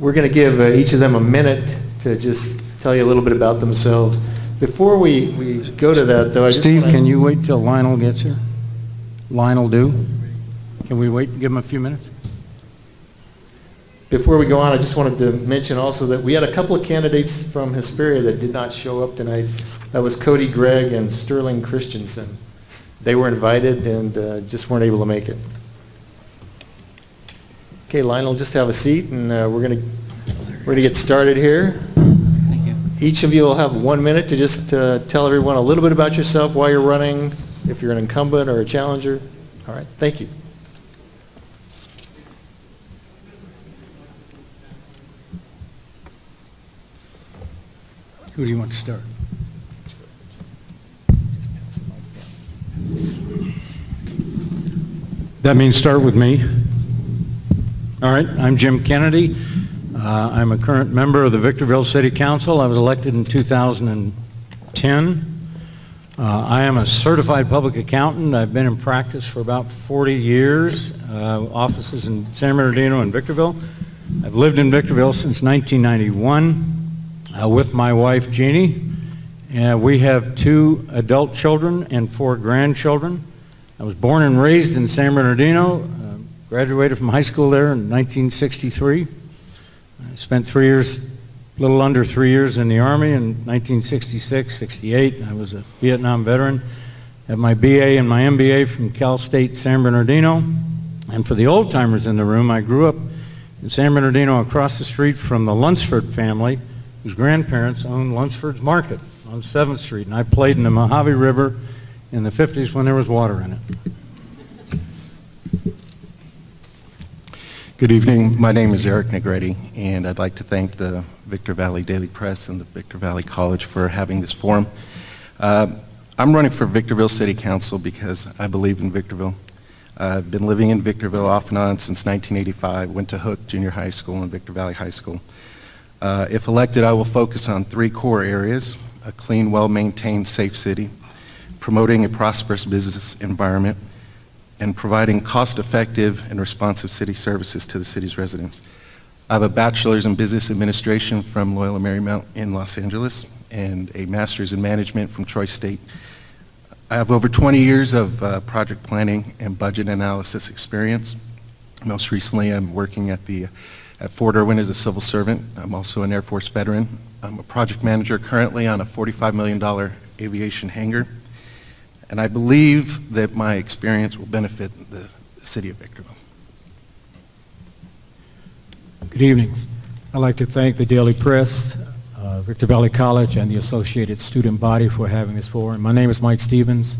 We're going to give each of them a minute to just tell you a little bit about themselves. Before we go to that, though, Steve, can you wait till Lionel gets here? Lionel do? Can we wait and give him a few minutes? Before we go on, I just wanted to mention also that we had a couple of candidates from Hesperia that did not show up tonight. That was Cody Gregg and Sterling Christensen. They were invited and just weren't able to make it. Okay, Lionel, just have a seat, and we're gonna get started here. Thank you. Each of you will have 1 minute to just tell everyone a little bit about yourself, why you're running, if you're an incumbent or a challenger. All right, thank you. Who do you want to start? That means start with me. All right, I'm Jim Kennedy. I'm a current member of the Victorville City Council. I was elected in 2010. I am a certified public accountant. I've been in practice for about 40 years, offices in San Bernardino and Victorville. I've lived in Victorville since 1991 with my wife, Jeannie. We have 2 adult children and 4 grandchildren. I was born and raised in San Bernardino, graduated from high school there in 1963. I spent 3 years, a little under 3 years in the Army in 1966, 68. I was a Vietnam veteran. Had my BA and my MBA from Cal State San Bernardino. And for the old timers in the room, I grew up in San Bernardino across the street from the Lunsford family, whose grandparents owned Lunsford's Market on 7th Street. And I played in the Mojave River in the 50s when there was water in it. Good evening. My name is Eric Negretti, and I'd like to thank the Victor Valley Daily Press and the Victor Valley College for having this forum. I'm running for Victorville City Council because I believe in Victorville. I've been living in Victorville off and on since 1985, went to Hook Junior High School and Victor Valley High School. If elected, I will focus on 3 core areas: a clean, well-maintained, safe city, promoting a prosperous business environment, and providing cost-effective and responsive city services to the city's residents. I have a bachelor's in business administration from Loyola Marymount in Los Angeles and a master's in management from Troy State. I have over 20 years of project planning and budget analysis experience. Most recently, I'm working at Fort Irwin as a civil servant. I'm also an Air Force veteran. I'm a project manager currently on a $45 million aviation hangar. And I believe that my experience will benefit the city of Victorville. Good evening. I'd like to thank the Daily Press, Victor Valley College, and the associated student body for having this forum. My name is Mike Stevens.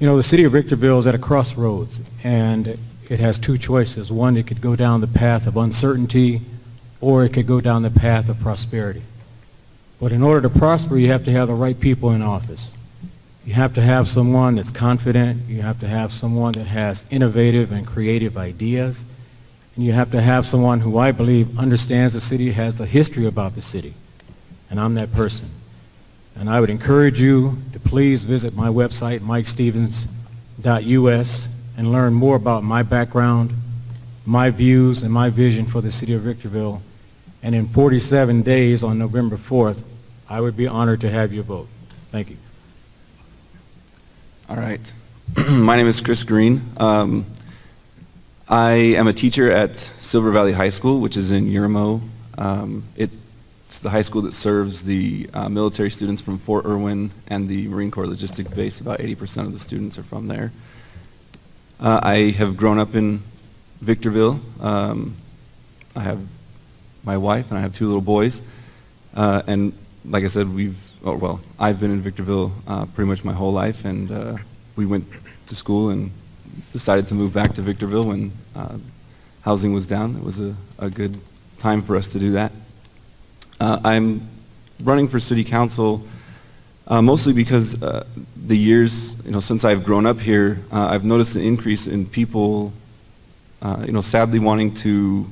You know, the city of Victorville is at a crossroads, and it has 2 choices. One, it could go down the path of uncertainty, or it could go down the path of prosperity. But in order to prosper, you have to have the right people in office. You have to have someone that's confident. You have to have someone that has innovative and creative ideas. And you have to have someone who I believe understands the city, has the history about the city. And I'm that person. And I would encourage you to please visit my website, mikestevens.us, and learn more about my background, my views, and my vision for the city of Victorville. And in 47 days on November 4th, I would be honored to have your vote. Thank you. All right. My name is Chris Green. I am a teacher at Silver Valley High School, which is in Yermo. It's the high school that serves the military students from Fort Irwin and the Marine Corps Logistics Base. About 80% of the students are from there. I have grown up in Victorville. I have my wife and I have 2 little boys. And like I said, I've been in Victorville pretty much my whole life, and we went to school and decided to move back to Victorville when housing was down. It was a good time for us to do that. I'm running for city council mostly because the years, since I've grown up here, I've noticed an increase in people, sadly wanting to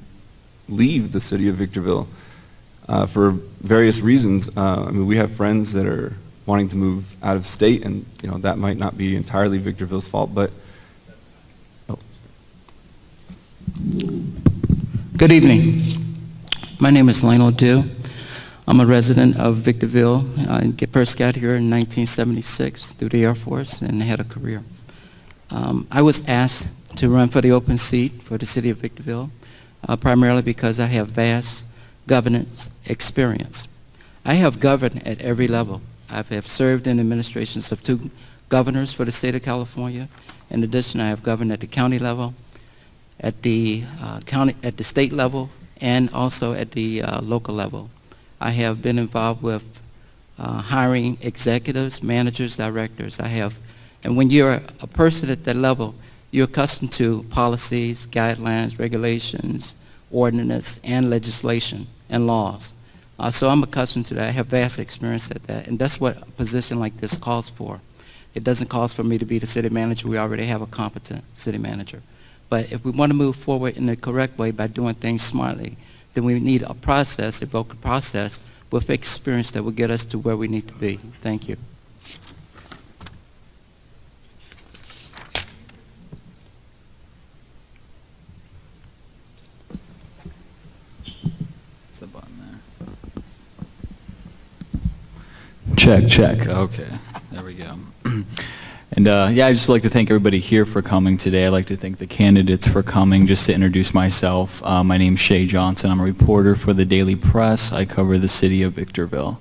leave the city of Victorville for various reasons. I mean, we have friends that are wanting to move out of state, and that might not be entirely Victorville's fault, but Good evening. My name is Lionel Dew. I'm a resident of Victorville. I first got here in 1976 through the Air Force and had a career. I was asked to run for the open seat for the city of Victorville, primarily because I have vast governance experience. I have governed at every level. I have served in administrations of 2 governors for the state of California. In addition, I have governed at the county level, at the state level, and also at the local level. I have been involved with hiring executives, managers, directors. And when you're a person at that level, you're accustomed to policies, guidelines, regulations, ordinance, and legislation and laws. So I'm accustomed to that. I have vast experience at that, and that's what a position like this calls for. It doesn't call for me to be the city manager. We already have a competent city manager. But if we want to move forward in the correct way by doing things smartly, then we need a process, a vocal process with experience that will get us to where we need to be. Thank you. What's the button there? Check, check. Okay, there we go. And yeah, I'd just like to thank everybody here for coming today. I'd like to thank the candidates for coming. Just to introduce myself, my name's Shay Johnson. I'm a reporter for the Daily Press. I cover the city of Victorville.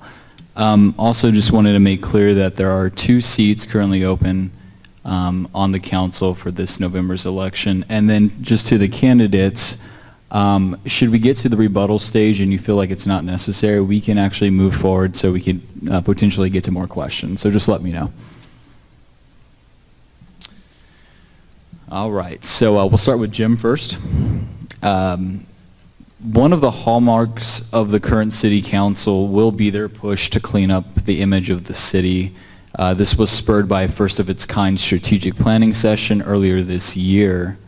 Also just wanted to make clear that there are 2 seats currently open on the council for this November's election. And then just to the candidates, should we get to the rebuttal stage and you feel like it's not necessary, we can actually move forward so we could potentially get to more questions. So just let me know. All right, so we'll start with Jim first. One of the hallmarks of the current city council will be their push to clean up the image of the city. This was spurred by a first-of-its-kind strategic planning session earlier this year.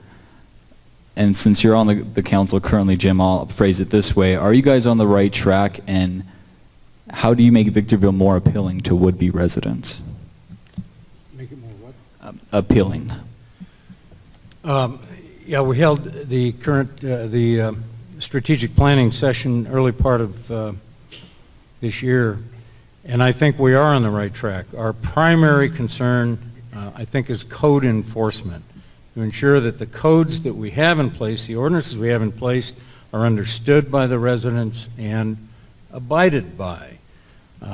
And since you're on the council currently, Jim, I'll phrase it this way. Are you guys on the right track, and how do you make Victorville more appealing to would-be residents? Make it more what? Appealing. Yeah, we held the strategic planning session early part of this year, and I think we are on the right track. Our primary concern, I think, is code enforcement, to ensure that the codes that we have in place, the ordinances we have in place, are understood by the residents and abided by.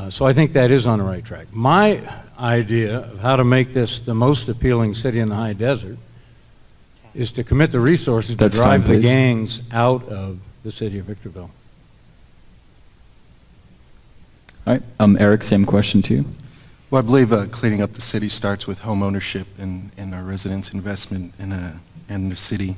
So I think that is on the right track. My idea of how to make this the most appealing city in the high desert is to commit the resources to drive the gangs out of the city of Victorville. All right, Eric, same question to you. Well, I believe cleaning up the city starts with home ownership and our residents' investment in the city.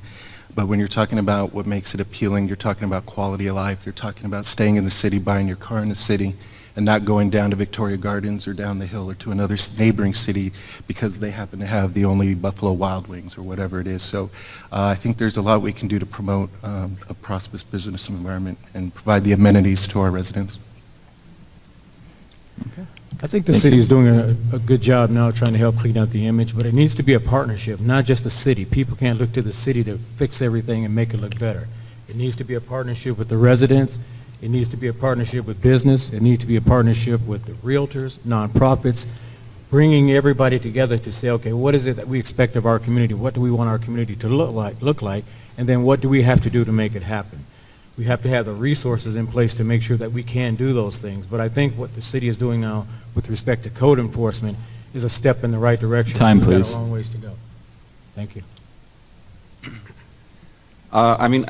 But when you're talking about what makes it appealing, you're talking about quality of life, you're talking about staying in the city, buying your car in the city, and not going down to Victoria Gardens or down the hill or to another neighboring city because they happen to have the only Buffalo Wild Wings or whatever it is. So I think there's a lot we can do to promote a prosperous business environment and provide the amenities to our residents. Okay. I think the city is doing a good job now trying to help clean up the image, but it needs to be a partnership, not just the city. People can't look to the city to fix everything and make it look better. It needs to be a partnership with the residents. It needs to be a partnership with business. It needs to be a partnership with the realtors, nonprofits, bringing everybody together to say, okay, what is it that we expect of our community? What do we want our community to look like? And then what do we have to do to make it happen? We have to have the resources in place to make sure that we can do those things. But I think what the city is doing now with respect to code enforcement is a step in the right direction. Time, We've please. got a long ways to go. Thank you. I mean,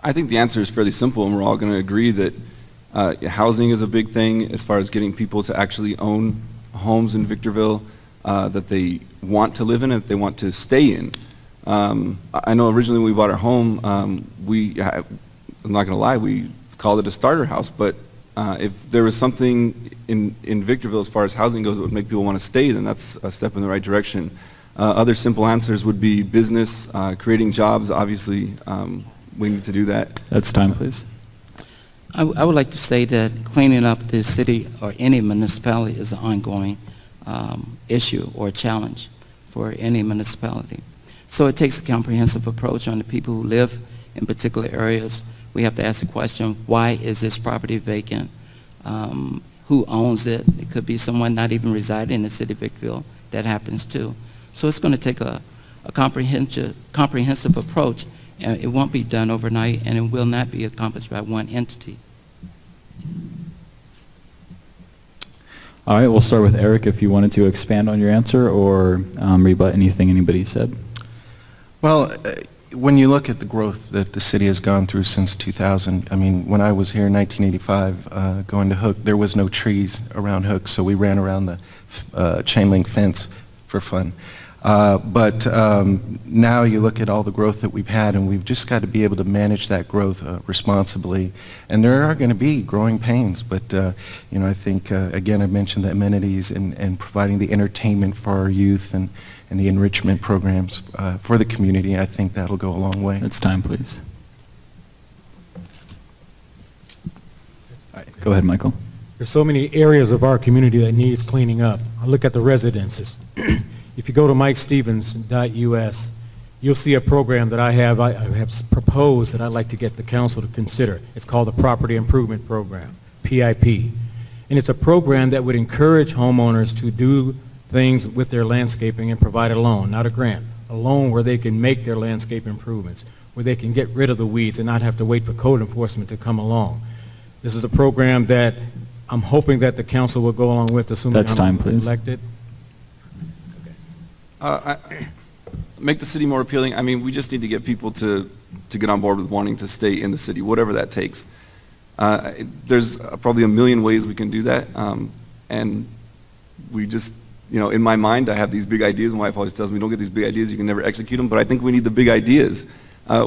I think the answer is fairly simple, and we're all going to agree that housing is a big thing as far as getting people to actually own homes in Victorville that they want to live in and that they want to stay in. I know originally when we bought our home, I'm not going to lie, we called it a starter house, but if there was something in Victorville as far as housing goes that would make people want to stay, then that's a step in the right direction. Other simple answers would be business, creating jobs, obviously. We need to do that. That's time, please. I would like to say that cleaning up the city or any municipality is an ongoing issue or challenge for any municipality. So it takes a comprehensive approach on the people who live in particular areas we have to ask the question, why is this property vacant? Who owns it? It could be someone not even residing in the city of Victorville. That happens too. So it's going to take a comprehensive approach, and it won't be done overnight, and it will not be accomplished by one entity. All right, we'll start with Eric if you wanted to expand on your answer or rebut anything anybody said. Well, when you look at the growth that the city has gone through since 2000, I mean, when I was here in 1985 going to Hook, there was no trees around Hook, so we ran around the chain link fence for fun. But now you look at all the growth that we've had, and we've just got to be able to manage that growth responsibly. And there are going to be growing pains, but you know, I think again I mentioned the amenities and providing the entertainment for our youth and the enrichment programs for the community. I think that'll go a long way. It's time, please. All right, go ahead, Michael. There's so many areas of our community that needs cleaning up. I look at the residences. If you go to mikestevens.us, you'll see a program that I have proposed that I'd like to get the council to consider. It's called the Property Improvement Program, PIP. And it's a program that would encourage homeowners to do things with their landscaping and provide a loan, not a grant, a loan where they can make their landscape improvements, where they can get rid of the weeds and not have to wait for code enforcement to come along. This is a program that I'm hoping that the council will go along with, assuming I'm elected. Make the city more appealing. I mean, we just need to get people to get on board with wanting to stay in the city, whatever that takes. There's probably a million ways we can do that, and we just, you know, in my mind, I have these big ideas. My wife always tells me, don't get these big ideas, you can never execute them, but I think we need the big ideas.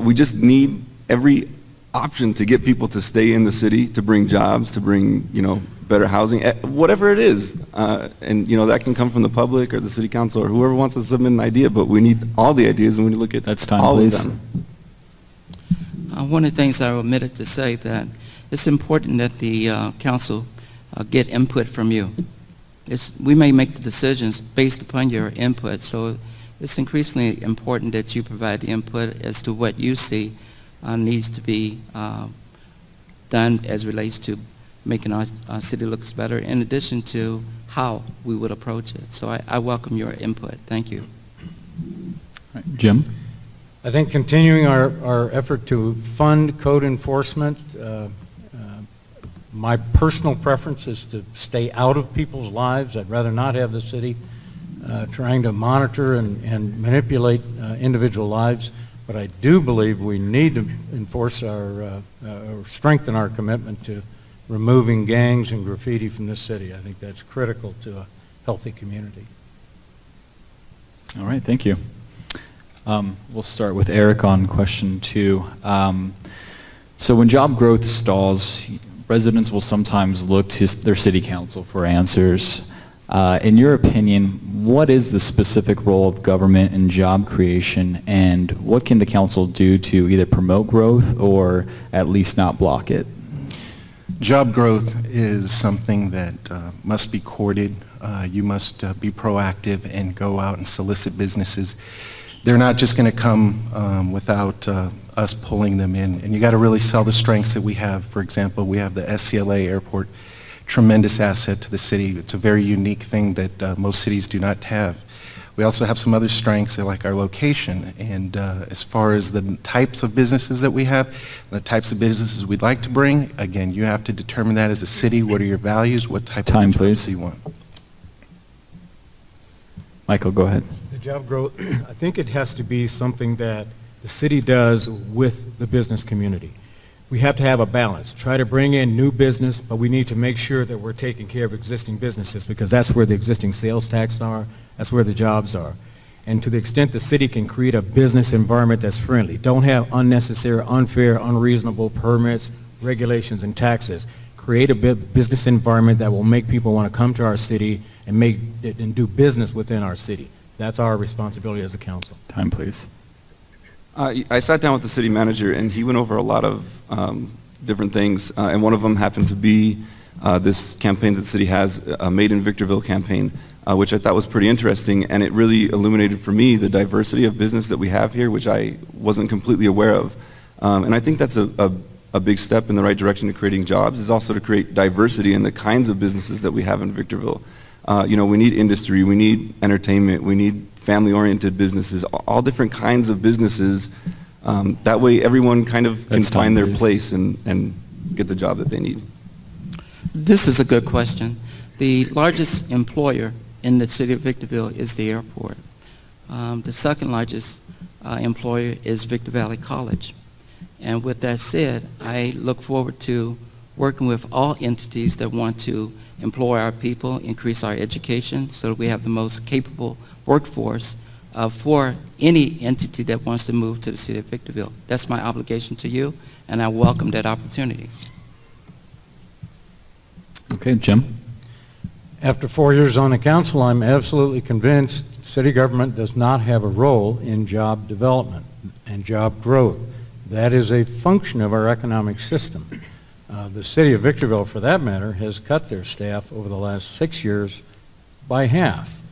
We just need every option to get people to stay in the city, to bring jobs, to bring, you know, better housing, whatever it is. And, you know, that can come from the public or the city council or whoever wants to submit an idea, but we need all the ideas and we need to look at all of them. One of the things I omitted to say that it's important that the council get input from you. We may make the decisions based upon your input, so it's increasingly important that you provide the input as to what you see needs to be done as relates to making our city looks better, in addition to how we would approach it. So I welcome your input. Thank you. All right, Jim? I think continuing our effort to fund code enforcement, my personal preference is to stay out of people's lives. I'd rather not have the city trying to monitor and manipulate individual lives. But I do believe we need to enforce or strengthen our commitment to removing gangs and graffiti from this city. I think that's critical to a healthy community. All right, thank you. We'll start with Eric on question 2. So when job growth stalls, residents will sometimes look to their city council for answers. In your opinion, what is the specific role of government in job creation, and what can the council do to either promote growth or at least not block it? Job growth is something that must be courted. You must be proactive and go out and solicit businesses. They're not just going to come without us pulling them in. And you got to really sell the strengths that we have. For example, we have the SCLA airport, tremendous asset to the city. It's a very unique thing that most cities do not have. We also have some other strengths like our location, and as far as the types of businesses that we have, the types of businesses we'd like to bring, again, you have to determine that as a city. What are your values? What type of business you want? Michael, go ahead. The job growth, I think it has to be something that the city does with the business community. We have to have a balance. Try to bring in new business, but we need to make sure that we're taking care of existing businesses, because that's where the existing sales tax are, that's where the jobs are. And to the extent the city can create a business environment that's friendly, don't have unnecessary, unfair, unreasonable permits, regulations, and taxes. Create a business environment that will make people want to come to our city and do business within our city. That's our responsibility as a council. Time, please. I sat down with the city manager, and he went over a lot of different things, and one of them happened to be this campaign that the city has, a Made in Victorville campaign, which I thought was pretty interesting, and it really illuminated for me the diversity of business that we have here, which I wasn't completely aware of. And I think that's a a big step in the right direction to creating jobs is also to create diversity in the kinds of businesses that we have in Victorville. You know, we need industry, we need entertainment, we need family-oriented businesses, all different kinds of businesses. That way everyone kind of can find their place and get the job that they need. This is a good question. The largest employer in the city of Victorville is the airport. The second largest employer is Victor Valley College. And with that said, I look forward to working with all entities that want to employ our people, increase our education so that we have the most capable workforce for any entity that wants to move to the city of Victorville. That's my obligation to you, and I welcome that opportunity. Okay, Jim. After 4 years on the council, I'm absolutely convinced city government does not have a role in job development and job growth. That is a function of our economic system. The city of Victorville, for that matter, has cut their staff over the last 6 years by half.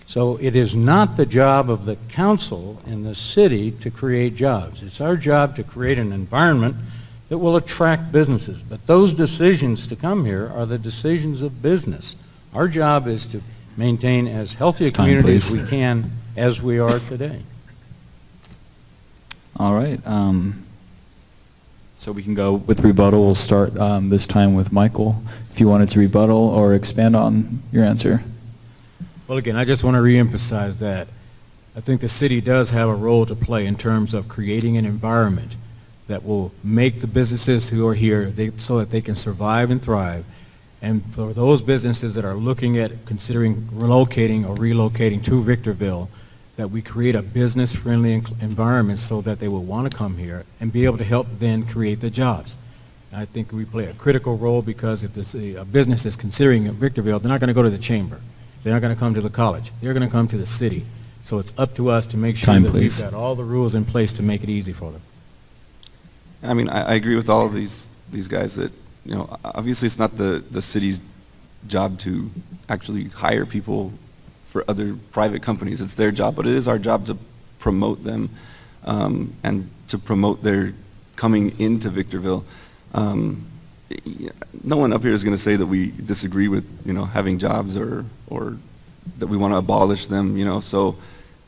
So it is not the job of the council and the city to create jobs. It's our job to create an environment that will attract businesses. But those decisions to come here are the decisions of business. Our job is to maintain as healthy a community as we can as we are today. All right. So we can go with rebuttal. We'll start this time with Michael, if you wanted to rebuttal or expand on your answer. Well, again, I just want to reemphasize that I think the city does have a role to play in terms of creating an environment that will make the businesses who are here so that they can survive and thrive. And for those businesses that are looking at considering relocating or relocating to Victorville, that we create a business-friendly environment so that they will want to come here and be able to help then create the jobs. And I think we play a critical role because if a business is considering Victorville, they're not going to go to the chamber. They're not going to come to the college. They're going to come to the city. So it's up to us to make sure that we've got all the rules in place to make it easy for them. I mean, I agree with all of these guys that, you know, obviously it's not the city's job to actually hire people for other private companies. It's their job, but it is our job to promote them and to promote their coming into Victorville. No one up here is going to say that we disagree with, you know, having jobs or that we want to abolish them, you know. So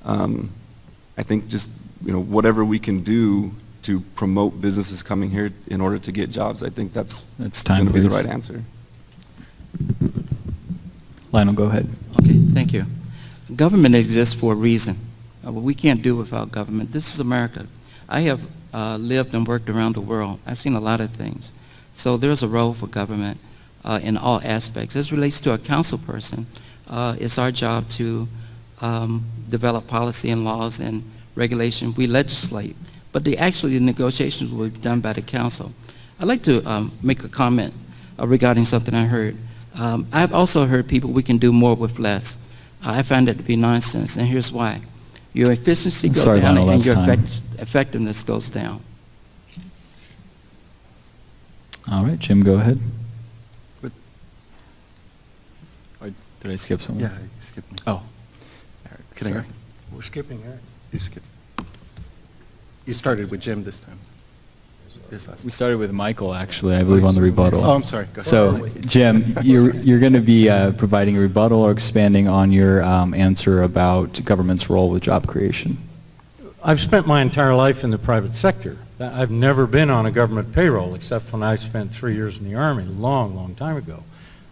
I think just, you know, whatever we can do to promote businesses coming here in order to get jobs, I think that's going to be the right answer. Lionel, go ahead. Okay, thank you. Government exists for a reason. We can't do without government. This is America. I have lived and worked around the world. I've seen a lot of things. So there's a role for government in all aspects. As relates to a council person, it's our job to develop policy and laws and regulation. We legislate, but the negotiations will be done by the council. I'd like to make a comment regarding something I heard. I've also heard people, we can do more with less. I find that to be nonsense, and here's why. Your efficiency goes down and your effectiveness goes down. All right, Jim, go ahead. Did I skip someone? Yeah, I skipped me. Oh. Sorry. We're skipping here. You skipped. You started with Jim this time. We started with Michael, actually, I believe, on the rebuttal. Oh, I'm sorry. Go ahead. So, Jim, you're going to be providing a rebuttal or expanding on your answer about government's role with job creation. I've spent my entire life in the private sector. I've never been on a government payroll except when I spent 3 years in the Army a long, long time ago.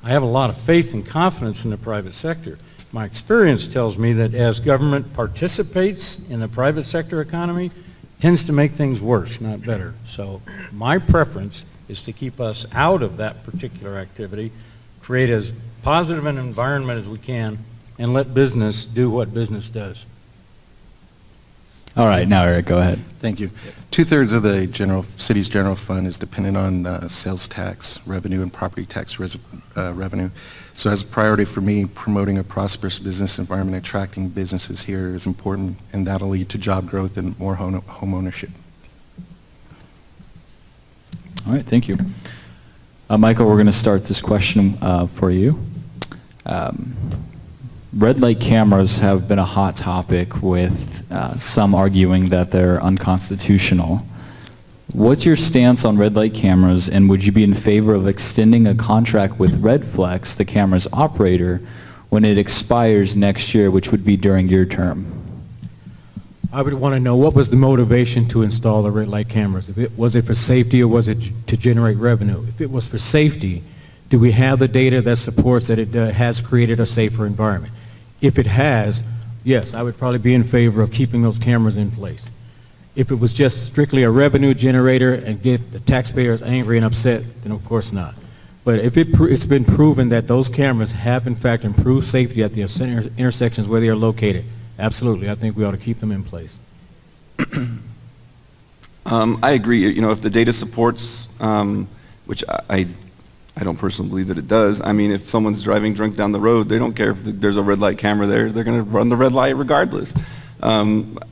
I have a lot of faith and confidence in the private sector. My experience tells me that as government participates in the private sector economy, tends to make things worse, not better. So my preference is to keep us out of that particular activity, create as positive an environment as we can, and let business do what business does. All right, now Eric, go ahead. Thank you. 2/3 of the city's general fund is dependent on sales tax revenue and property tax revenue. So as a priority for me, promoting a prosperous business environment, attracting businesses here is important, and that'll lead to job growth and more home ownership. All right, thank you. Michael, we're going to start this question for you. Red light cameras have been a hot topic with some arguing that they're unconstitutional. What's your stance on red light cameras, and would you be in favor of extending a contract with Redflex, the camera's operator, when it expires next year, which would be during your term? I would want to know what was the motivation to install the red light cameras. Was it for safety or was it to generate revenue? If it was for safety, do we have the data that supports that it has created a safer environment? If it has, yes, I would probably be in favor of keeping those cameras in place. If it was just strictly a revenue generator and get the taxpayers angry and upset, then of course not. But if it's been proven that those cameras have in fact improved safety at the intersections where they are located, absolutely, I think we ought to keep them in place. I agree. You know, if the data supports, which I don't personally believe that it does. I mean, if someone's driving drunk down the road, they don't care if there's a red light camera there. They're going to run the red light regardless. I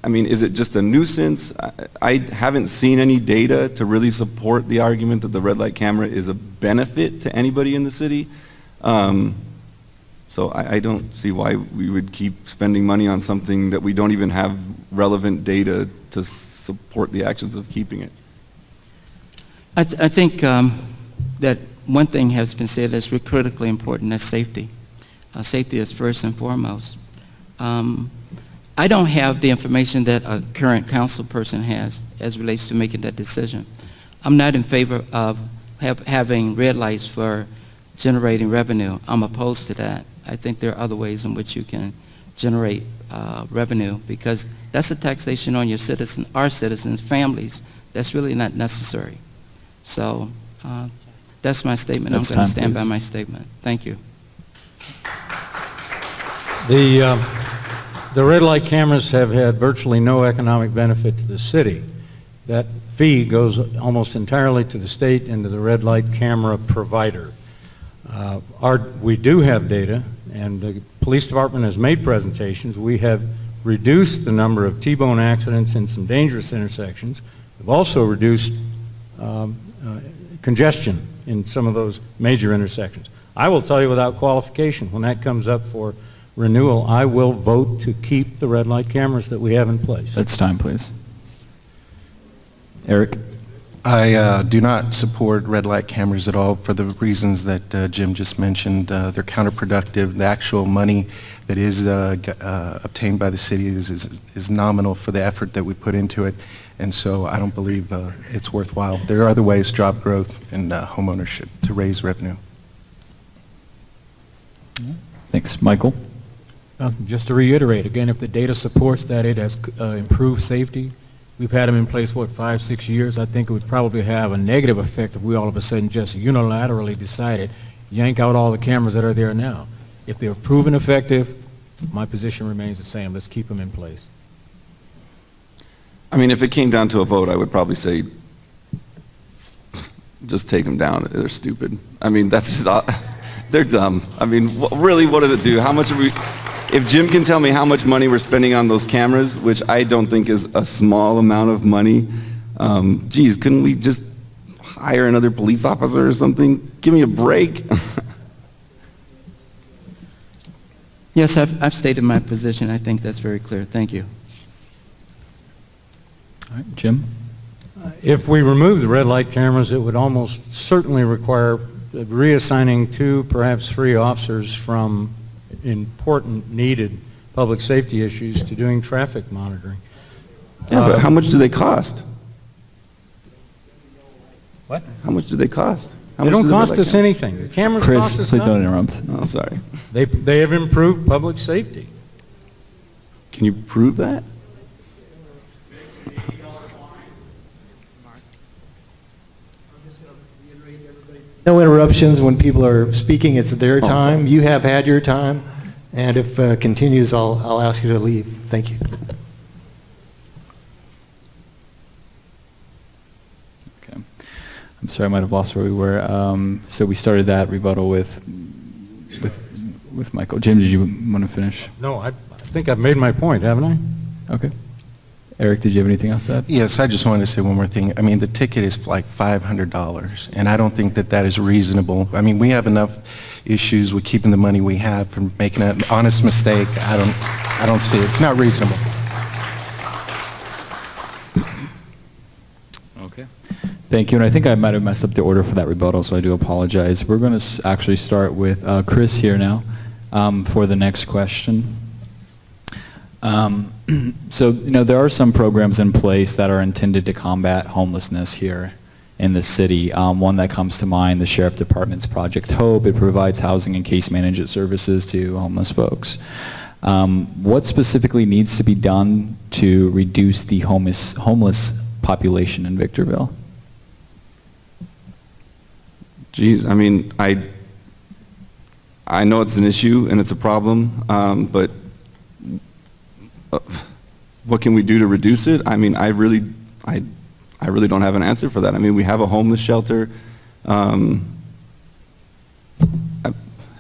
mean, is it just a nuisance? I haven't seen any data to really support the argument that the red light camera is a benefit to anybody in the city. So I don't see why we would keep spending money on something that we don't even have relevant data to support the actions of keeping it. I think that one thing has been said that's critically important, that's safety. Safety is first and foremost. I don't have the information that a current council person has as relates to making that decision. I'm not in favor of having red lights for generating revenue. I'm opposed to that. I think there are other ways in which you can generate revenue, because that's a taxation on your citizens, our citizens, families. That's really not necessary. So that's my statement. I'm going to stand by my statement. Thank you. The red light cameras have had virtually no economic benefit to the city. That fee goes almost entirely to the state and to the red light camera provider. We do have data, and the police department has made presentations. We have reduced the number of T-bone accidents in some dangerous intersections. We've also reduced congestion in some of those major intersections. I will tell you without qualification, when that comes up for renewal, I will vote to keep the red light cameras that we have in place. That's time, please. Eric? I do not support red light cameras at all for the reasons that Jim just mentioned. They're counterproductive. The actual money that is obtained by the city is nominal for the effort that we put into it, and so I don't believe it's worthwhile. There are other ways, job growth and home ownership, to raise revenue. Thanks. Michael? Just to reiterate, again, if the data supports that it has improved safety, we've had them in place, what, 5, 6 years, I think it would probably have a negative effect if we all of a sudden just unilaterally decided, yank out all the cameras that are there now. If they're proven effective, my position remains the same. Let's keep them in place. I mean, if it came down to a vote, I would probably say, just take them down. They're stupid. I mean, that's just, they're dumb. I mean, really, what does it do? How much are we... If Jim can tell me how much money we're spending on those cameras, which I don't think is a small amount of money, geez, couldn't we just hire another police officer or something? Give me a break. Yes, I've stated my position. I think that's very clear. Thank you. All right, Jim? If we remove the red light cameras, it would almost certainly require reassigning 2, perhaps 3 officers from important, needed public safety issues to doing traffic monitoring. Yeah, but how much do they cost? What? How much do they cost? They don't cost us anything. The cameras cost us Chris, please don't nothing. interrupt. Oh, sorry. They have improved public safety. Can you prove that? No interruptions when people are speaking. It's their time. You have had your time. And if continues, I'll ask you to leave. Thank you. Okay. I'm sorry, I might have lost where we were. So we started that rebuttal with Michael. Jim, did you want to finish? No, I think I've made my point, haven't I? Okay. Eric, did you have anything else to add? Yes, I just wanted to say one more thing. I mean, the ticket is like $500, and I don't think that that is reasonable. I mean, we have enough issues with keeping the money we have from making an honest mistake. I don't see it. It's not reasonable. Okay. Thank you, and I think I might have messed up the order for that rebuttal, so I do apologize. We're going to actually start with Chris here now for the next question. So, you know, there are some programs in place that are intended to combat homelessness here in the city. One that comes to mind, the Sheriff Department's Project Hope. It provides housing and case management services to homeless folks. What specifically needs to be done to reduce the homeless population in Victorville? Geez, I mean, I know it's an issue and it's a problem, but what can we do to reduce it? I mean, I really don't have an answer for that. I mean, we have a homeless shelter.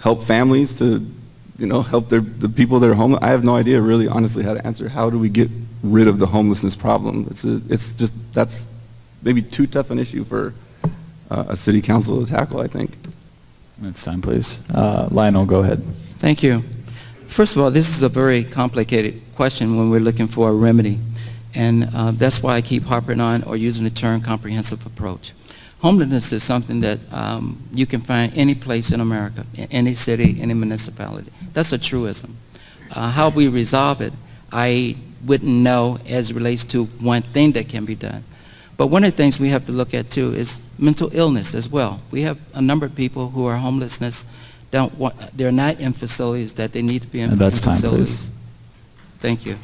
Help families to, you know, help the people that are homeless. I have no idea, really, honestly, how to answer. How do we get rid of the homelessness problem? It's just, that's maybe too tough an issue for a city council to tackle, I think. Next time, please. Lionel, go ahead. Thank you. First of all, this is a very complicated question when we're looking for a remedy, and that's why I keep harping on or using the term comprehensive approach. Homelessness is something that you can find any place in America, in any city, any municipality. That's a truism. How we resolve it, I wouldn't know as it relates to one thing that can be done. But one of the things we have to look at too is mental illness as well. We have a number of people who are homelessness. They're not in facilities that they need to be in, That's in time, facilities. please. Thank you.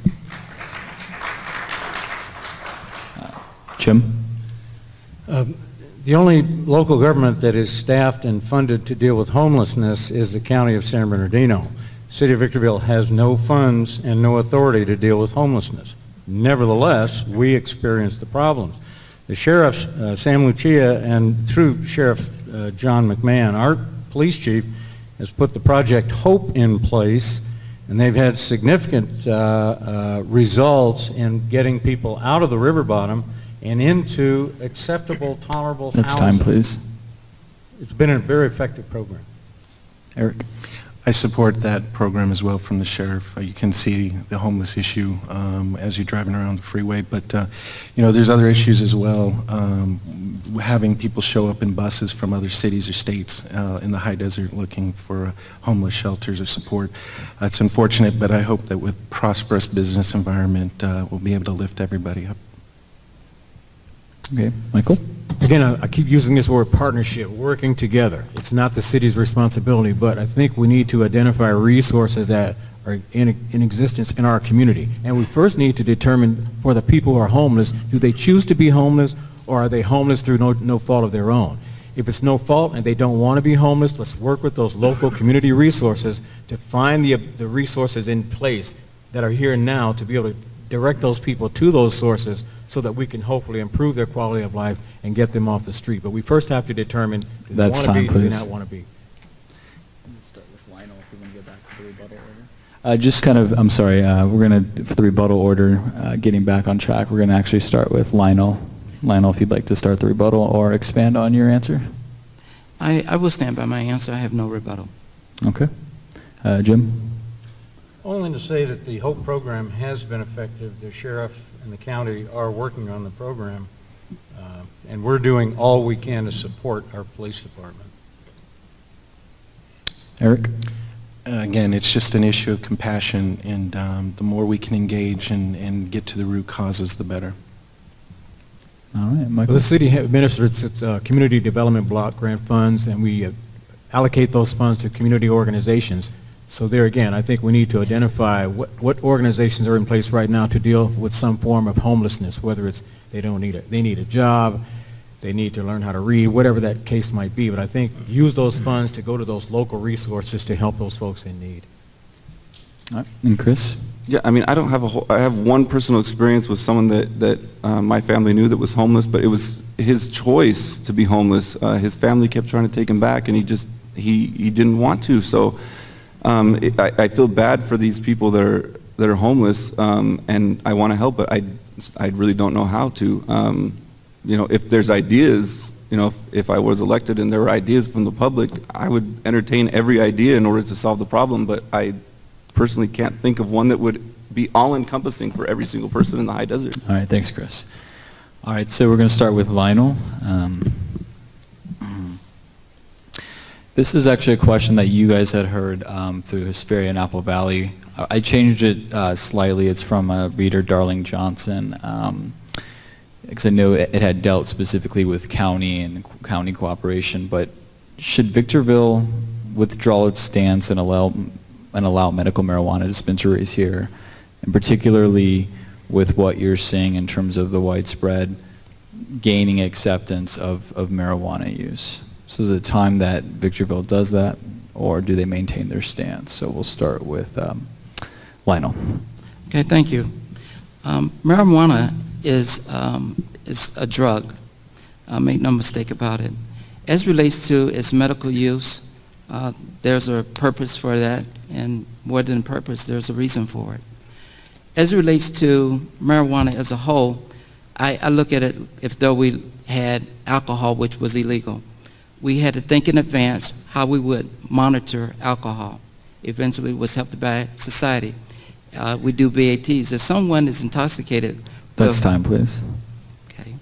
Jim? The only local government that is staffed and funded to deal with homelessness is the County of San Bernardino. City of Victorville has no funds and no authority to deal with homelessness. Nevertheless, we experience the problems. The sheriff, Sam Lucia, and through Sheriff John McMahon, our police chief, has put the Project Hope in place, and they've had significant results in getting people out of the river bottom and into acceptable, tolerable Next housing. time, please. It's been a very effective program. Eric? I support that program as well from the sheriff. You can see the homeless issue as you're driving around the freeway, but you know, there's other issues as well. Having people show up in buses from other cities or states in the high desert looking for homeless shelters or support. It's unfortunate, but I hope that with prosperous business environment, we'll be able to lift everybody up. Okay, Michael? Again, I keep using this word partnership, working together. It's not the city's responsibility, but I think we need to identify resources that are in existence in our community. And we first need to determine for the people who are homeless, do they choose to be homeless or are they homeless through no fault of their own? If it's no fault and they don't want to be homeless, let's work with those local community resources to find the resources in place that are here now to be able to direct those people to those sources so that we can hopefully improve their quality of life and get them off the street. But we first have to determine do they want to be, do they not want to be. Start with Lionel if we want to get back to the rebuttal order. Just kind of, I'm sorry, we're going to, for the rebuttal order, getting back on track, we're going to actually start with Lionel. Lionel, if you'd like to start the rebuttal or expand on your answer. I will stand by my answer. I have no rebuttal. Okay. Jim? Only to say that the HOPE program has been effective. The sheriff and the county are working on the program, and we're doing all we can to support our police department. Eric? Again, it's just an issue of compassion, and the more we can engage and get to the root causes, the better. All right, Michael. Well, the city administers its community development block grant funds, and we allocate those funds to community organizations. So there again, I think we need to identify what organizations are in place right now to deal with some form of homelessness, whether it's they need a job, they need to learn how to read, whatever that case might be. But I think use those funds to go to those local resources to help those folks in need. All right. And Chris? Yeah, I mean, I don't have I have one personal experience with someone that my family knew that was homeless, but it was his choice to be homeless. His family kept trying to take him back, and he didn't want to. So I feel bad for these people that are homeless, and I want to help, but I really don't know how to. You know, if there's ideas, you know, if I was elected and there were ideas from the public, I would entertain every idea in order to solve the problem, but I personally can't think of one that would be all-encompassing for every single person in the high desert. All right, thanks, Chris. All right, so we're going to start with Lionel. This is actually a question that you guys had heard through Hesperia and Apple Valley. I changed it slightly. It's from reader Darling Johnson, because I know it had dealt specifically with county and county cooperation, but should Victorville withdraw its stance and allow medical marijuana dispensaries here, and particularly with what you're seeing in terms of the widespread gaining acceptance of marijuana use? So is it time that Victorville does that, or do they maintain their stance? So we'll start with Lionel. Okay, thank you. Marijuana is a drug. Make no mistake about it. As relates to its medical use, there's a purpose for that, and more than purpose, there's a reason for it. As it relates to marijuana as a whole, I look at it if though we had alcohol, which was illegal. We had to think in advance how we would monitor alcohol. Eventually, it was helped by society. We do BATs. If someone is intoxicated... That's time, please. Okay.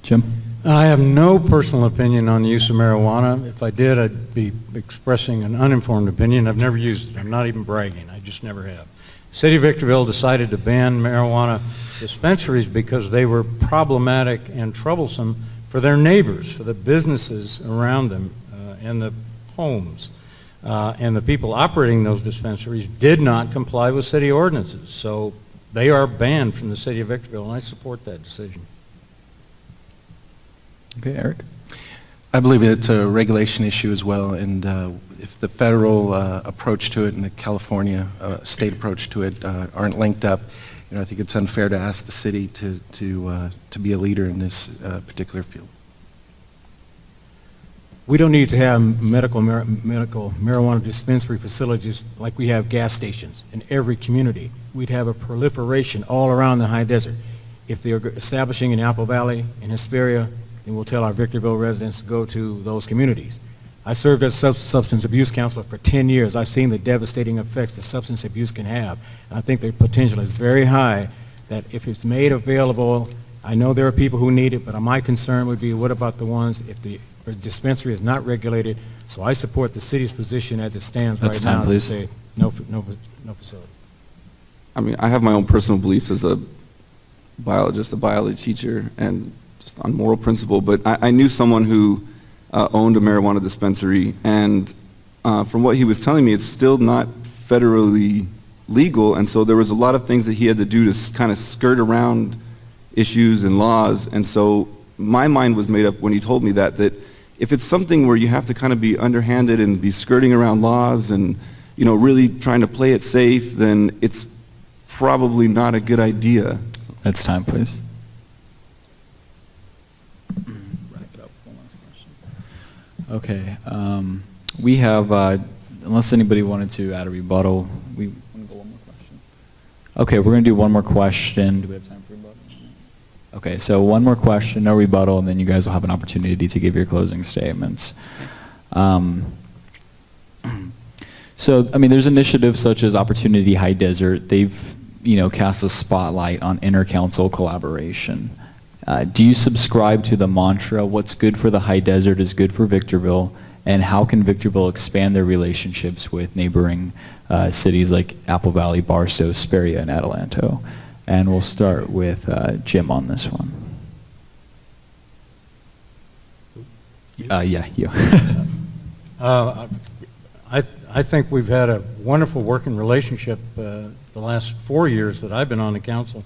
Jim? I have no personal opinion on the use of marijuana. If I did, I'd be expressing an uninformed opinion. I've never used it. I'm not even bragging. I just never have. City of Victorville decided to ban marijuana dispensaries because they were problematic and troublesome for their neighbors, for the businesses around them, and the homes. And the people operating those dispensaries did not comply with city ordinances. So they are banned from the city of Victorville, and I support that decision. Okay, Eric? I believe it's a regulation issue as well, and if the federal approach to it and the California state approach to it aren't linked up, I think it's unfair to ask the city to be a leader in this particular field. We don't need to have medical marijuana dispensary facilities like we have gas stations in every community. We'd have a proliferation all around the high desert. If they're establishing in Apple Valley, in Hesperia, then we'll tell our Victorville residents to go to those communities. I served as a substance abuse counselor for 10 years. I've seen the devastating effects that substance abuse can have. And I think the potential is very high that if it's made available, I know there are people who need it, but my concern would be what about the ones if the dispensary is not regulated? So I support the city's position as it stands right now to say no facility. I mean, I have my own personal beliefs as a biologist, a biology teacher, and just on moral principle, but I knew someone who owned a marijuana dispensary, and from what he was telling me, it's still not federally legal, and so there was a lot of things that he had to do to kind of skirt around issues and laws, and so my mind was made up when he told me that if it's something where you have to kind of be underhanded and be skirting around laws and, you know, really trying to play it safe, then it's probably not a good idea. That's time, please. Okay, we have, unless anybody wanted to add a rebuttal, we want to go one more question. Okay, we're going to do one more question. Do we have time for rebuttal? Okay, so one more question, no rebuttal, and then you guys will have an opportunity to give your closing statements. So, I mean, there's initiatives such as Opportunity High Desert. They've, you know, cast a spotlight on inter-council collaboration. Do you subscribe to the mantra, what's good for the high desert is good for Victorville, and how can Victorville expand their relationships with neighboring cities like Apple Valley, Barstow, Hesperia, and Adelanto? And we'll start with Jim on this one. Yeah, you. I think we've had a wonderful working relationship the last 4 years that I've been on the council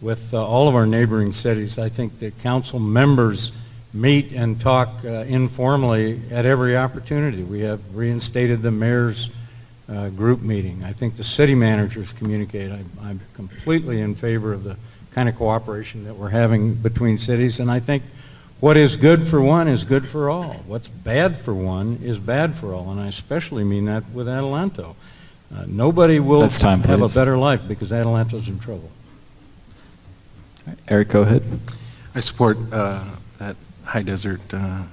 with all of our neighboring cities. I think the council members meet and talk informally at every opportunity. We have reinstated the mayor's group meeting. I think the city managers communicate. I'm completely in favor of the kind of cooperation that we're having between cities, and I think what is good for one is good for all. What's bad for one is bad for all, and I especially mean that with Adelanto. Nobody will have a better life because Adelanto's in trouble. Eric, go ahead. I support that High Desert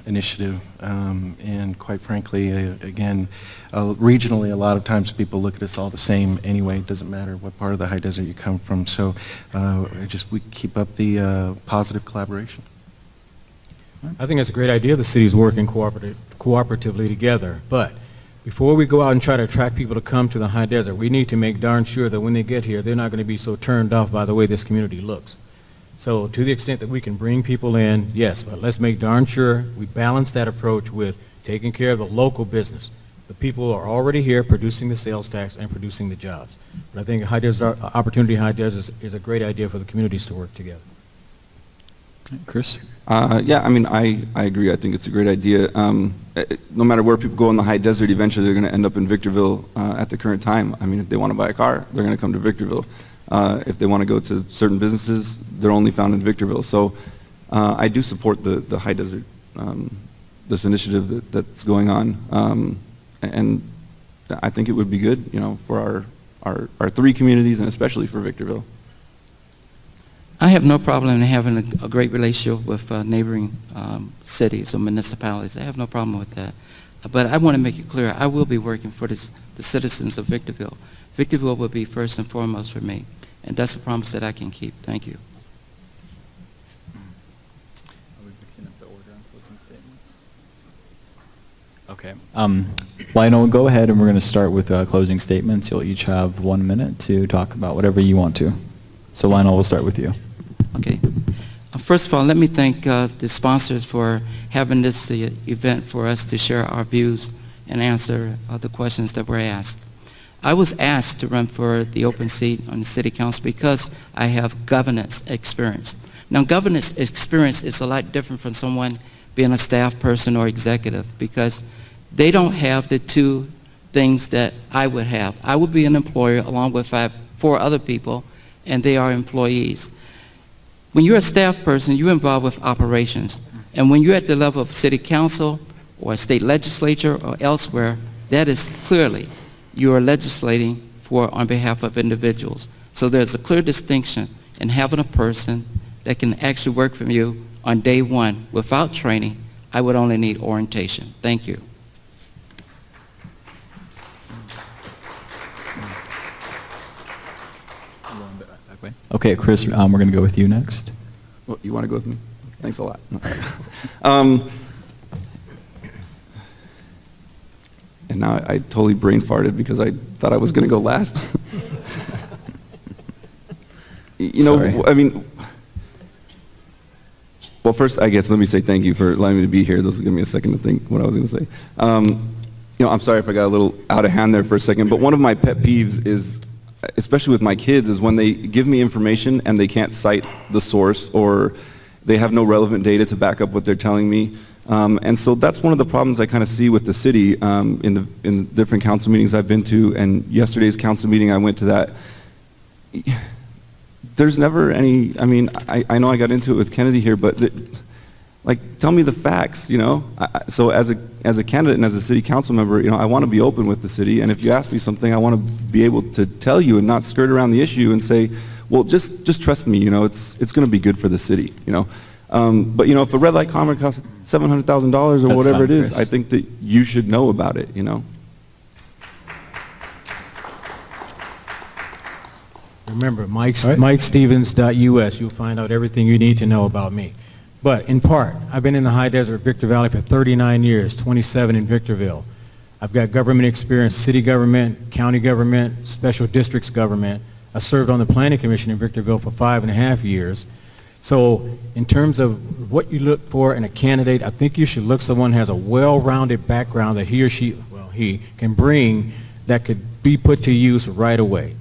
initiative, and quite frankly, again, regionally, a lot of times people look at us all the same anyway. It doesn't matter what part of the High Desert you come from. So we keep up the positive collaboration. I think it's a great idea the city's working cooperatively together, but before we go out and try to attract people to come to the High Desert, we need to make darn sure that when they get here, they're not going to be so turned off by the way this community looks. So to the extent that we can bring people in, yes, but let's make darn sure we balance that approach with taking care of the local business. The people who are already here producing the sales tax and producing the jobs. But I think High Desert, Opportunity High Desert is a great idea for the communities to work together. Chris? Yeah, I mean, I agree. I think it's a great idea. No matter where people go in the High Desert, eventually they're going to end up in Victorville at the current time. I mean, if they want to buy a car, they're going to come to Victorville. If they want to go to certain businesses, they're only found in Victorville. So I do support the High Desert, this initiative that's going on. And I think it would be good, you know, for our three communities and especially for Victorville. I have no problem in having a great relationship with neighboring cities or municipalities. I have no problem with that. But I want to make it clear, I will be working for the citizens of Victorville. Victorville will be first and foremost for me. And that's a promise that I can keep. Thank you. Are we mixing up the order on closing statements? Okay. Lionel, go ahead and we're going to start with closing statements. You'll each have 1 minute to talk about whatever you want to. So Lionel, we'll start with you. Okay. First of all, let me thank the sponsors for having this event for us to share our views and answer the questions that were asked. I was asked to run for the open seat on the City Council because I have governance experience. Now, governance experience is a lot different from someone being a staff person or executive because they don't have the two things that I would have. I would be an employer along with 4 other people, and they are employees. When you're a staff person, you're involved with operations. And when you're at the level of City Council or state legislature or elsewhere, that is clearly you are legislating for on behalf of individuals. So there's a clear distinction in having a person that can actually work for you on day one. Without training, I would only need orientation. Thank you. Okay, Chris, we're going to go with you next. Well, you want to go with me? Thanks a lot. And now I totally brain farted because I thought I was going to go last. You know, Sorry. I mean, well, first, I guess, let me say thank you for allowing me to be here. This will give me a second to think what I was going to say. You know, I'm sorry if I got a little out of hand there for a second, but one of my pet peeves is, especially with my kids, is when they give me information and they can't cite the source or they have no relevant data to back up what they're telling me. And so that's one of the problems I kind of see with the city in the different council meetings I've been to, and yesterday's council meeting I went to that. There's never any, I mean, I know I got into it with Kennedy here, but like, tell me the facts, you know? So as a candidate and as a city council member, you know, I want to be open with the city, and if you ask me something, I want to be able to tell you and not skirt around the issue and say, well, just trust me, you know, it's going to be good for the city, you know? But, you know, if a red light camera costs $700,000 or That's whatever it is, Chris. I think that you should know about it, you know? Remember, MikeStevens.us. You'll find out everything you need to know about me. But in part, I've been in the High Desert, Victor Valley for 39 years, 27 in Victorville. I've got government experience, city government, county government, special districts government. I served on the Planning Commission in Victorville for 5.5 years. So in terms of what you look for in a candidate, I think you should look for someone who has a well-rounded background that he or she, well, he can bring that could be put to use right away.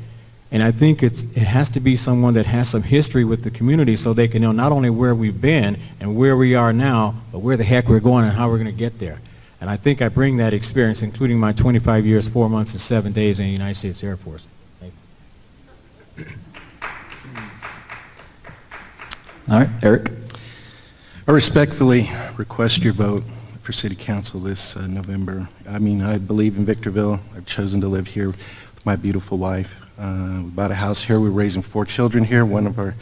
And I think it has to be someone that has some history with the community so they can know not only where we've been and where we are now, but where the heck we're going and how we're going to get there. And I think I bring that experience, including my 25 years, 4 months, and 7 days in the United States Air Force. Thank you. All right, Eric. I respectfully request your vote for City Council this November. I mean, I believe in Victorville. I've chosen to live here with my beautiful wife. We bought a house here. We're raising 4 children here. One of our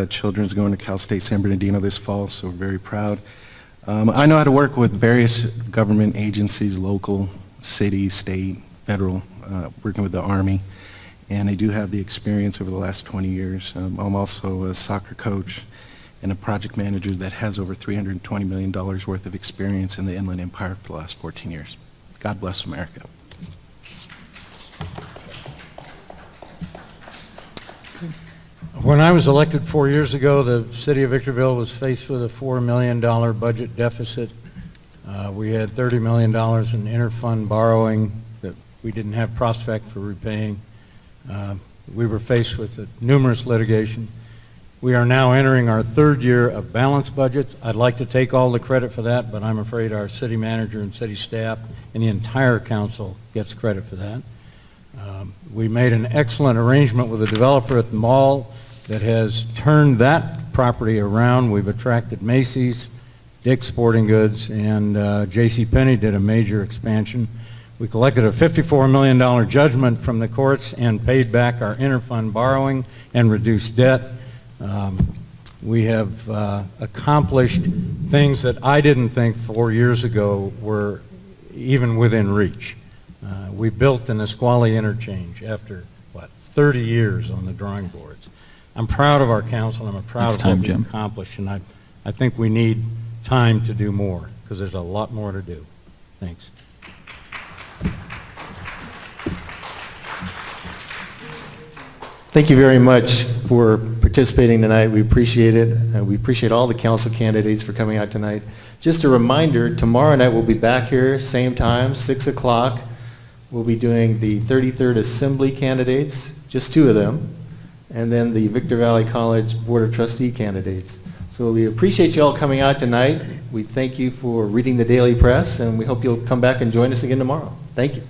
children is going to Cal State San Bernardino this fall, so we're very proud. I know how to work with various government agencies, local, city, state, federal, working with the Army, and I do have the experience over the last 20 years. I'm also a soccer coach and a project manager that has over $320 million worth of experience in the Inland Empire for the last 14 years. God bless America. When I was elected 4 years ago, the city of Victorville was faced with a $4 million budget deficit. We had $30 million in interfund borrowing that we didn't have prospect for repaying. We were faced with numerous litigation. We are now entering our third year of balanced budgets. I'd like to take all the credit for that, but I'm afraid our city manager and city staff and the entire council gets credit for that. We made an excellent arrangement with a developer at the mall that has turned that property around. We've attracted Macy's, Dick's Sporting Goods, and JCPenney did a major expansion. We collected a $54 million judgment from the courts and paid back our interfund borrowing and reduced debt. We have accomplished things that I didn't think 4 years ago were even within reach. We built an Nisqually interchange after, 30 years on the drawing boards. I'm proud of our council, and I'm proud of what we've accomplished, and I think we need time to do more, because there's a lot more to do. Thanks. Thank you very much for participating tonight. We appreciate it. We appreciate all the council candidates for coming out tonight. Just a reminder, tomorrow night we'll be back here, same time, 6 o'clock. We'll be doing the 33rd Assembly candidates, just 2 of them, and then the Victor Valley College Board of Trustee candidates. So we appreciate you all coming out tonight. We thank you for reading the Daily Press, and we hope you'll come back and join us again tomorrow. Thank you.